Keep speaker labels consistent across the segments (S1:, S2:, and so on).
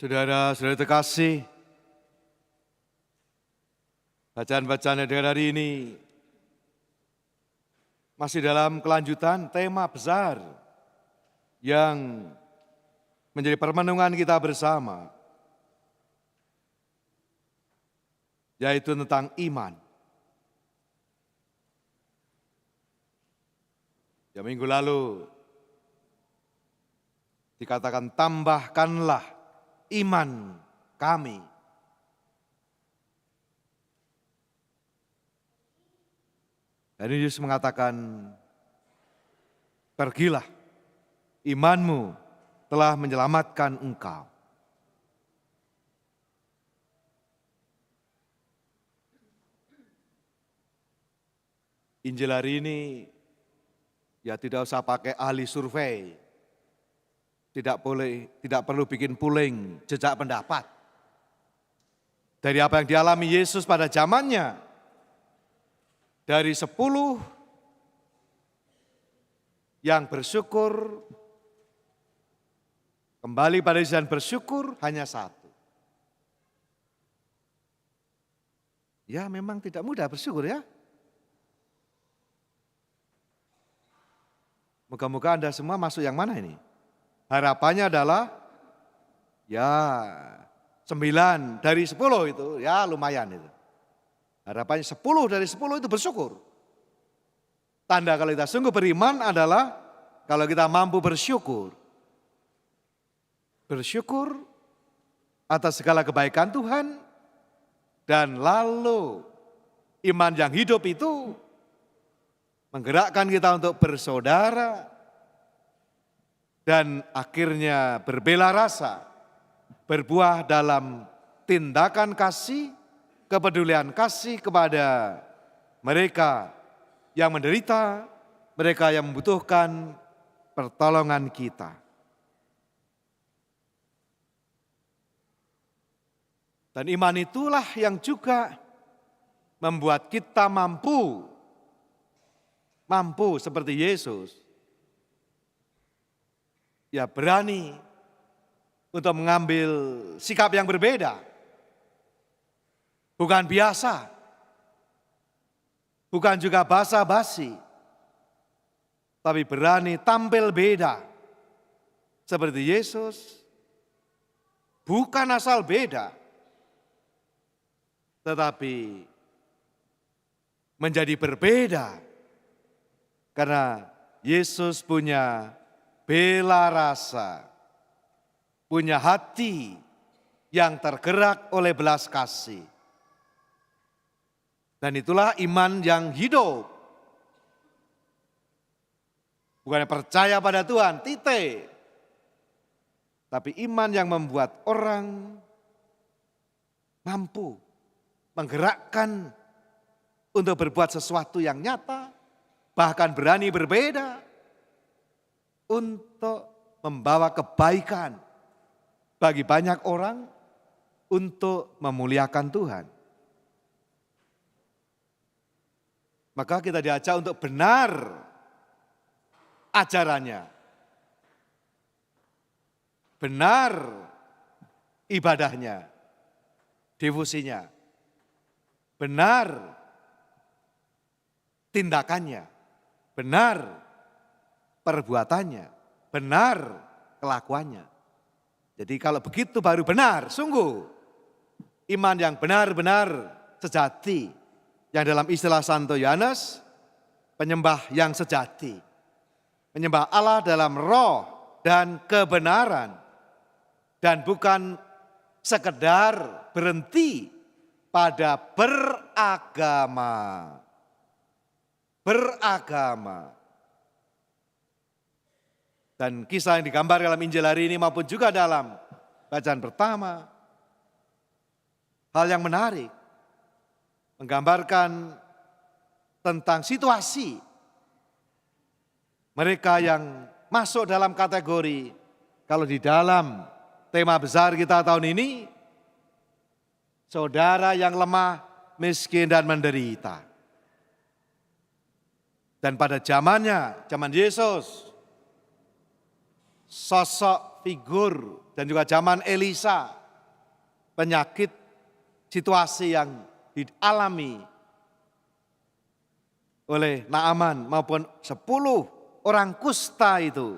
S1: Saudara-saudara terkasih, bacaan-bacaan yang hari ini masih dalam kelanjutan tema besar yang menjadi permenungan kita bersama, yaitu tentang iman. Ya, minggu lalu dikatakan tambahkanlah iman kami. Dan Yesus mengatakan, pergilah, imanmu telah menyelamatkan engkau. Injil hari ini ya tidak usah pakai ahli survei, tidak perlu bikin polling jejak pendapat. Dari apa yang dialami Yesus pada zamannya, dari 10 yang bersyukur, kembali pada Yesus dan bersyukur hanya 1. Ya memang tidak mudah bersyukur ya. Moga-moga Anda semua masuk yang mana ini? Harapannya adalah ya 9 dari 10 itu ya lumayan itu. Harapannya 10 dari 10 itu bersyukur. Tanda kalau kita sungguh beriman adalah kalau kita mampu bersyukur. Bersyukur atas segala kebaikan Tuhan dan lalu iman yang hidup itu menggerakkan kita untuk bersaudara dan akhirnya berbela rasa, berbuah dalam tindakan kasih, kepedulian kasih kepada mereka yang menderita, mereka yang membutuhkan pertolongan kita. Dan iman itulah yang juga membuat kita mampu seperti Yesus, ya berani untuk mengambil sikap yang berbeda. Bukan biasa, bukan juga basa-basi, tapi berani tampil beda. Seperti Yesus, bukan asal beda, tetapi menjadi berbeda. Karena Yesus punya bela rasa, punya hati yang tergerak oleh belas kasih. Dan itulah iman yang hidup. Bukan percaya pada Tuhan, titik. Tapi iman yang membuat orang mampu menggerakkan untuk berbuat sesuatu yang nyata, bahkan berani berbeda untuk membawa kebaikan bagi banyak orang untuk memuliakan Tuhan. Maka kita diajak untuk benar ajarannya, benar ibadahnya, devosinya, benar tindakannya, benar perbuatannya, benar kelakuannya. Jadi kalau begitu baru benar, sungguh iman yang benar-benar sejati. Yang dalam istilah Santo Yohanes, penyembah yang sejati. Menyembah Allah dalam roh dan kebenaran. Dan bukan sekedar berhenti pada beragama. Beragama. Dan kisah yang digambar dalam Injil hari ini maupun juga dalam bacaan pertama, hal yang menarik, menggambarkan tentang situasi mereka yang masuk dalam kategori, kalau di dalam tema besar kita tahun ini, saudara yang lemah, miskin dan menderita. Dan pada zamannya, zaman Yesus, sosok figur dan juga zaman Elisa, penyakit situasi yang dialami oleh Naaman maupun 10 orang kusta itu.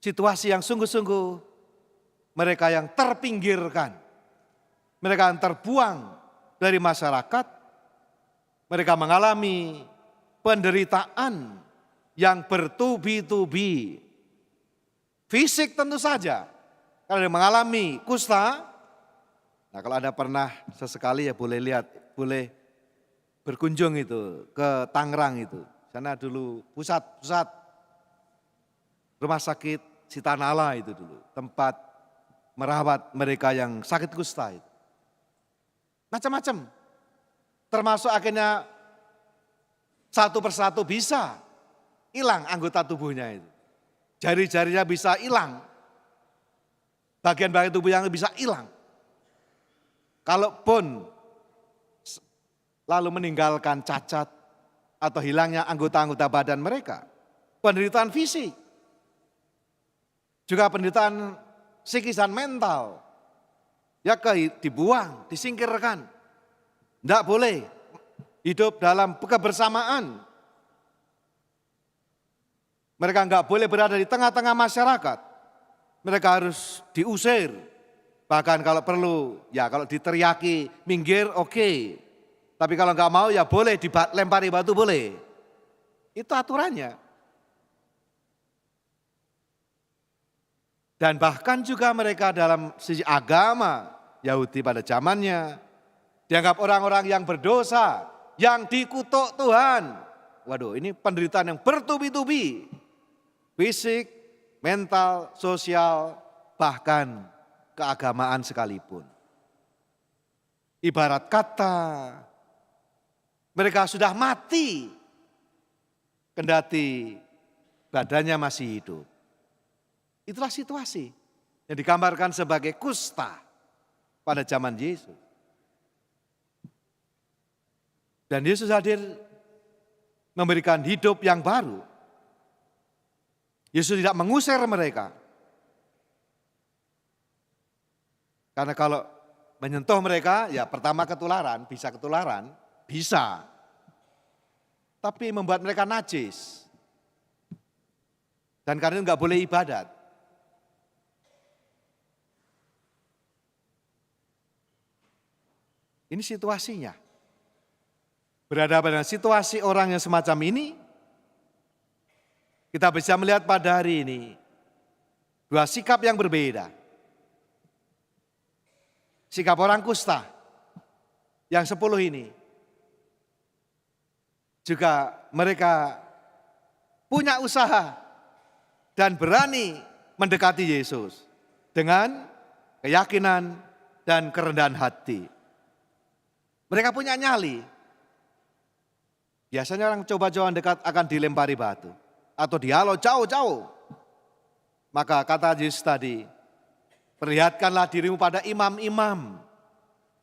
S1: Situasi yang sungguh-sungguh mereka yang terpinggirkan, mereka yang terbuang dari masyarakat, mereka mengalami penderitaan yang bertubi-tubi. Fisik tentu saja, kalau dia mengalami kusta, nah kalau Anda pernah sesekali ya boleh lihat, boleh berkunjung itu ke Tangerang itu. Sana dulu pusat rumah sakit Sitanala itu dulu, tempat merawat mereka yang sakit kusta itu. Macam-macam, termasuk akhirnya satu persatu bisa hilang anggota tubuhnya itu. Jari-jarinya bisa hilang, bagian-bagian tubuh yang bisa hilang. Kalaupun lalu meninggalkan cacat atau hilangnya anggota-anggota badan mereka, penderitaan fisik, juga penderitaan psikis dan mental, ya dibuang, disingkirkan. Tidak boleh hidup dalam kebersamaan. Mereka enggak boleh berada di tengah-tengah masyarakat. Mereka harus diusir. Bahkan kalau perlu, ya kalau diteriaki minggir oke. Tapi kalau enggak mau ya boleh dilempari batu boleh. Itu aturannya. Dan bahkan juga mereka dalam sisi agama Yahudi pada zamannya dianggap orang-orang yang berdosa, yang dikutuk Tuhan. Waduh, ini penderitaan yang bertubi-tubi. Fisik, mental, sosial, bahkan keagamaan sekalipun. Ibarat kata mereka sudah mati, kendati badannya masih hidup. Itulah situasi yang digambarkan sebagai kusta pada zaman Yesus. Dan Yesus hadir memberikan hidup yang baru. Yesus tidak mengusir mereka. Karena kalau menyentuh mereka, ya pertama ketularan, bisa. Tapi membuat mereka najis. Dan karena itu enggak boleh ibadat. Ini situasinya. Berhadapan dengan situasi orang yang semacam ini, kita bisa melihat pada hari ini dua sikap yang berbeda. Sikap orang kusta yang 10 ini juga mereka punya usaha dan berani mendekati Yesus dengan keyakinan dan kerendahan hati. Mereka punya nyali. Biasanya orang coba-coba dekat akan dilempari batu atau dihalau jauh-jauh. Maka kata Yesus tadi, perlihatkanlah dirimu pada imam-imam.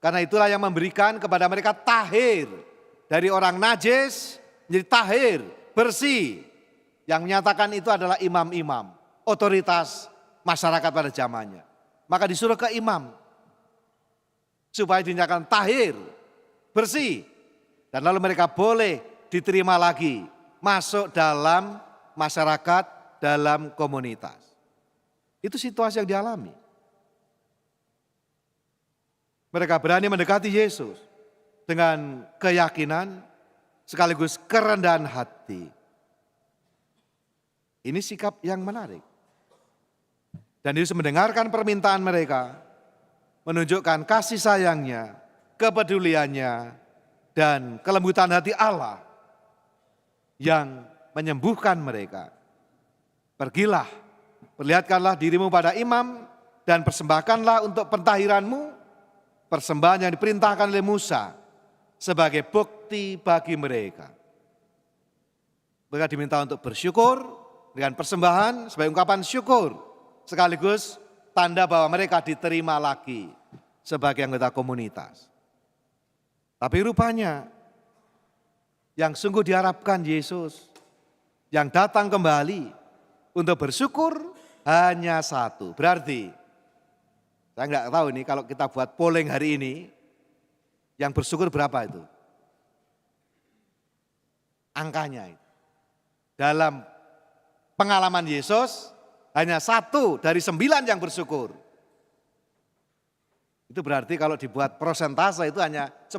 S1: Karena itulah yang memberikan kepada mereka tahir. Dari orang najis menjadi tahir, bersih. Yang menyatakan itu adalah imam-imam, otoritas masyarakat pada zamannya. Maka disuruh ke imam supaya dinyatakan tahir, bersih. Dan lalu mereka boleh diterima lagi masuk dalam masyarakat, dalam komunitas. Itu situasi yang dialami. Mereka berani mendekati Yesus dengan keyakinan sekaligus kerendahan hati. Ini sikap yang menarik. Dan Yesus mendengarkan permintaan mereka, menunjukkan kasih sayangnya, kepeduliannya, dan kelembutan hati Allah yang menyembuhkan mereka. Pergilah, perlihatkanlah dirimu pada imam dan persembahkanlah untuk pentahiranmu persembahan yang diperintahkan oleh Musa sebagai bukti bagi mereka. Mereka diminta untuk bersyukur dengan persembahan sebagai ungkapan syukur sekaligus tanda bahwa mereka diterima lagi sebagai anggota komunitas. Tapi rupanya yang sungguh diharapkan Yesus yang datang kembali untuk bersyukur hanya satu. Berarti, saya nggak tahu ini kalau kita buat polling hari ini, yang bersyukur berapa itu? Angkanya itu. Dalam pengalaman Yesus, hanya 1 dari 9 yang bersyukur. Itu berarti kalau dibuat persentase itu hanya 10%.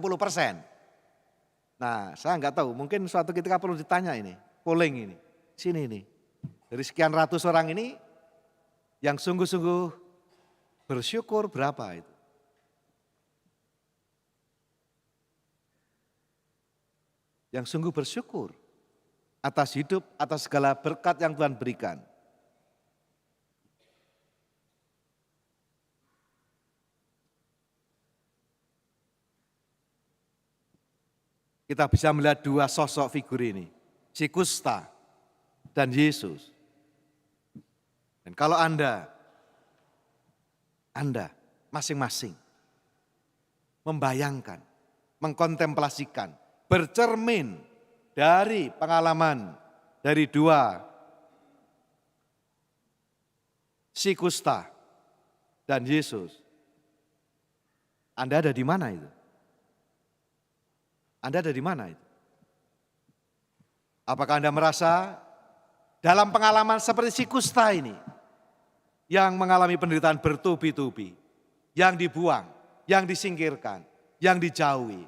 S1: Nah, saya nggak tahu, mungkin suatu ketika perlu ditanya ini, polling ini, sini ini. Dari sekian ratus orang ini, yang sungguh-sungguh bersyukur berapa itu? Yang sungguh bersyukur atas hidup, atas segala berkat yang Tuhan berikan. Kita bisa melihat 2 sosok figur ini, si kusta dan Yesus. Dan kalau Anda masing-masing membayangkan, mengkontemplasikan, bercermin dari pengalaman dari 2 si kusta dan Yesus, Anda ada di mana itu? Anda ada di mana itu? Apakah Anda merasa dalam pengalaman seperti si kusta ini, yang mengalami penderitaan bertubi-tubi, yang dibuang, yang disingkirkan, yang dijauhi?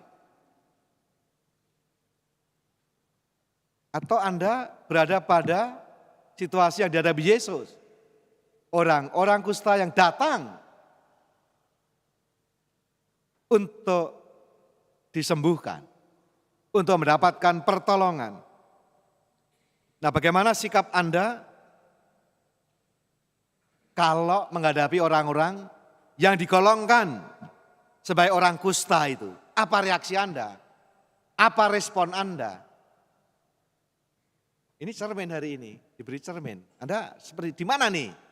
S1: Atau Anda berada pada situasi yang dihadapi Yesus? Orang-orang kusta yang datang untuk disembuhkan, untuk mendapatkan pertolongan. Nah, bagaimana sikap Anda kalau menghadapi orang-orang yang digolongkan sebagai orang kusta itu? Apa reaksi Anda? Apa respon Anda? Ini cermin hari ini, diberi cermin. Anda seperti di mana nih?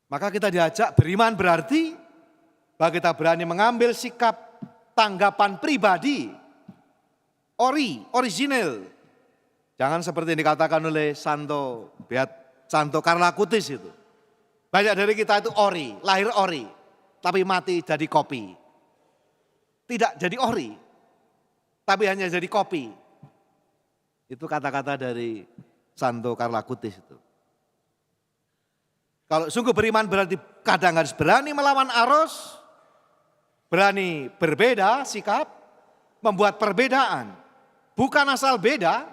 S1: Maka kita diajak beriman berarti bahwa kita berani mengambil sikap tanggapan pribadi, original. Jangan seperti yang dikatakan oleh Santo Carla Acutis itu. Banyak dari kita itu lahir ori, tapi mati jadi kopi. Tidak jadi ori, tapi hanya jadi kopi. Itu kata-kata dari Santo Carla Acutis itu. Kalau sungguh beriman berarti kadang harus berani melawan arus, berani berbeda sikap, membuat perbedaan. Bukan asal beda,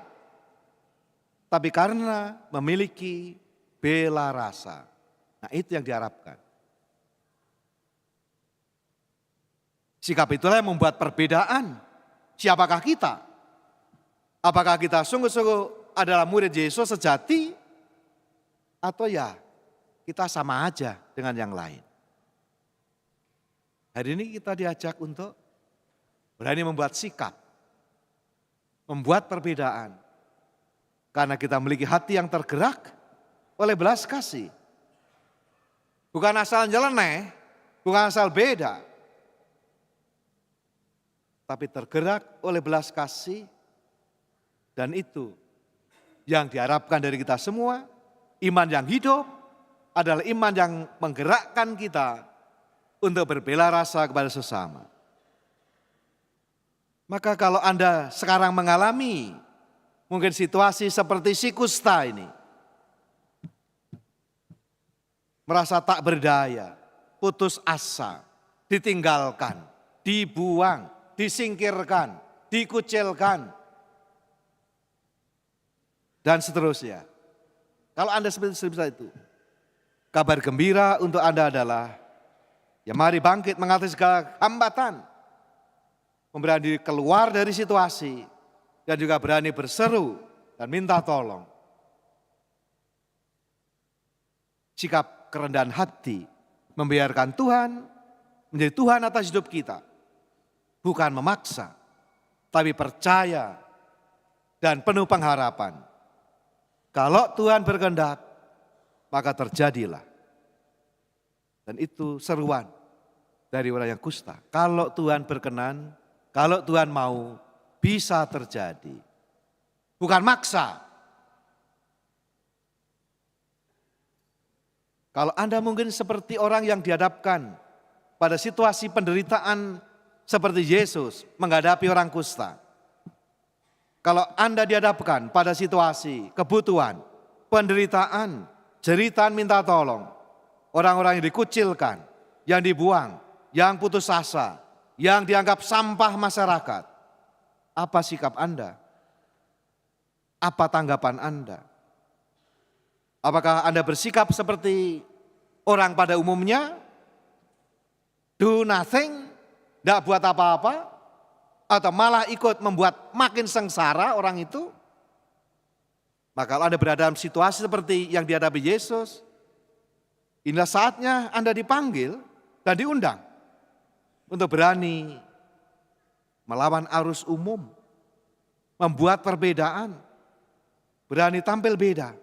S1: tapi karena memiliki bela rasa. Nah, itu yang diharapkan. Sikap itulah yang membuat perbedaan. Siapakah kita? Apakah kita sungguh-sungguh adalah murid Yesus sejati? Atau ya kita sama aja dengan yang lain. Hari ini kita diajak untuk berani membuat sikap, membuat perbedaan. Karena kita memiliki hati yang tergerak oleh belas kasih. Bukan asal nyeleneh, bukan asal beda. Tapi tergerak oleh belas kasih. Dan itu yang diharapkan dari kita semua, iman yang hidup, adalah iman yang menggerakkan kita untuk berbela rasa kepada sesama. Maka kalau Anda sekarang mengalami mungkin situasi seperti si kusta ini, merasa tak berdaya, putus asa, ditinggalkan, dibuang, disingkirkan, dikucilkan, dan seterusnya. Kalau Anda seperti itu, kabar gembira untuk Anda adalah, ya mari bangkit mengatasi segala hambatan, berani diri keluar dari situasi, dan juga berani berseru dan minta tolong. Sikap kerendahan hati, membiarkan Tuhan menjadi Tuhan atas hidup kita. Bukan memaksa, tapi percaya dan penuh pengharapan. Kalau Tuhan berkehendak, maka terjadilah. Dan itu seruan dari orang yang kusta. Kalau Tuhan berkenan, kalau Tuhan mau, bisa terjadi. Bukan maksa. Kalau Anda mungkin seperti orang yang dihadapkan pada situasi penderitaan seperti Yesus menghadapi orang kusta. Kalau Anda dihadapkan pada situasi kebutuhan, penderitaan, jeritan minta tolong, orang-orang yang dikucilkan, yang dibuang, yang putus asa, yang dianggap sampah masyarakat, apa sikap Anda? Apa tanggapan Anda? Apakah Anda bersikap seperti orang pada umumnya? Do nothing, tidak buat apa-apa? Atau malah ikut membuat makin sengsara orang itu? Maka kalau Anda berada dalam situasi seperti yang dihadapi Yesus, inilah saatnya Anda dipanggil dan diundang untuk berani melawan arus umum, membuat perbedaan, berani tampil beda.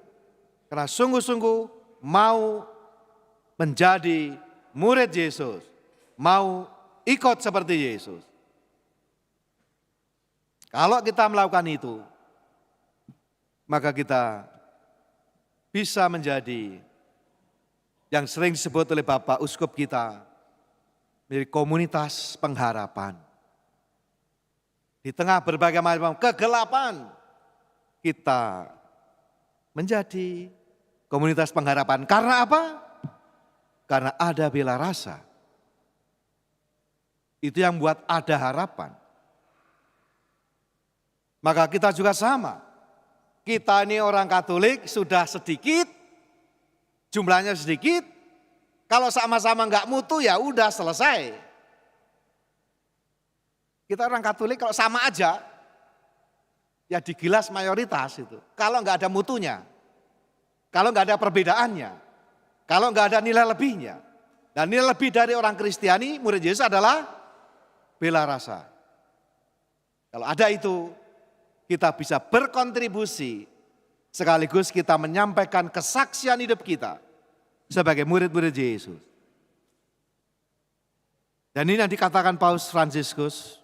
S1: Karena sungguh-sungguh mau menjadi murid Yesus, mau ikut seperti Yesus. Kalau kita melakukan itu, maka kita bisa menjadi yang sering disebut oleh Bapak Uskup kita, menjadi komunitas pengharapan. Di tengah berbagai macam kegelapan, kita menjadi komunitas pengharapan. Karena apa? Karena ada bela rasa. Itu yang membuat ada harapan. Maka kita juga sama. Kita ini orang Katolik sudah sedikit, jumlahnya sedikit. Kalau sama-sama enggak mutu ya udah selesai. Kita orang Katolik kalau sama aja, ya digilas mayoritas itu. Kalau enggak ada mutunya, kalau enggak ada perbedaannya, kalau enggak ada nilai lebihnya. Dan nilai lebih dari orang Kristiani, murid Yesus adalah bela rasa. Kalau ada itu, kita bisa berkontribusi sekaligus kita menyampaikan kesaksian hidup kita sebagai murid-murid Yesus. Dan ini yang dikatakan Paus Fransiskus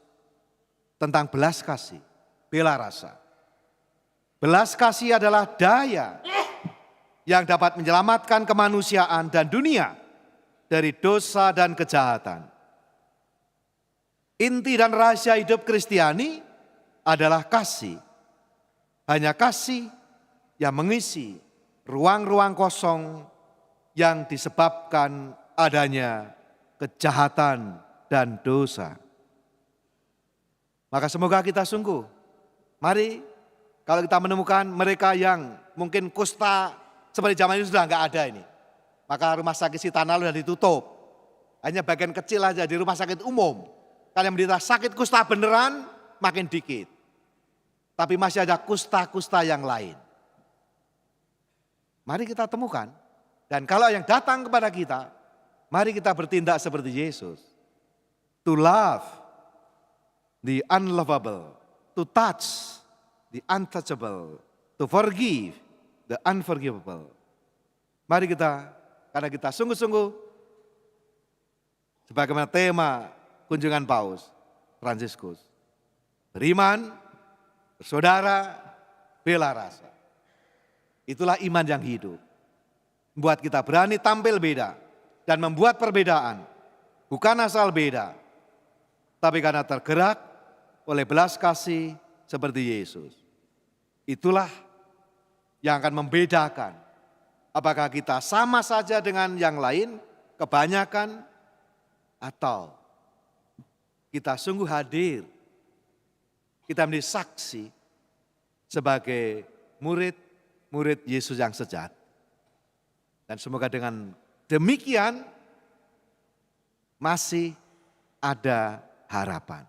S1: tentang belas kasih, bela rasa. Belas kasih adalah daya yang dapat menyelamatkan kemanusiaan dan dunia dari dosa dan kejahatan. Inti dan rahasia hidup Kristiani adalah kasih. Hanya kasih yang mengisi ruang-ruang kosong yang disebabkan adanya kejahatan dan dosa. Maka semoga kita sungguh, mari kalau kita menemukan mereka yang mungkin kusta seperti zaman ini sudah enggak ada ini. Maka rumah sakit Sitanal sudah ditutup. Hanya bagian kecil aja di rumah sakit umum. Kalau yang menderita sakit kusta beneran makin dikit. Tapi masih ada kusta-kusta yang lain. Mari kita temukan. Dan kalau yang datang kepada kita, mari kita bertindak seperti Yesus. To love the unlovable, to touch the untouchable, to forgive the unforgivable. Mari kita, karena kita sungguh-sungguh, sebagaimana tema kunjungan Paus Fransiskus, beriman, bersaudara, bela rasa. Itulah iman yang hidup. Membuat kita berani tampil beda dan membuat perbedaan. Bukan asal beda, tapi karena tergerak oleh belas kasih seperti Yesus. Itulah yang akan membedakan apakah kita sama saja dengan yang lain, kebanyakan, atau kita sungguh hadir, kita menjadi saksi sebagai murid Yesus yang sejati. Dan semoga dengan demikian masih ada harapan.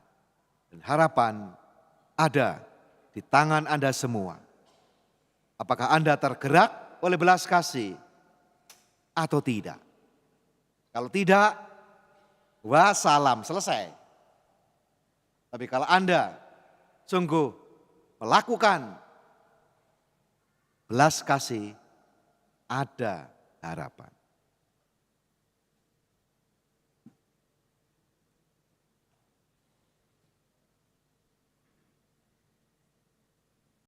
S1: Dan harapan ada di tangan Anda semua. Apakah Anda tergerak oleh belas kasih atau tidak? Kalau tidak, wassalam, selesai. Tapi kalau Anda sungguh melakukan belas kasih, ada harapan.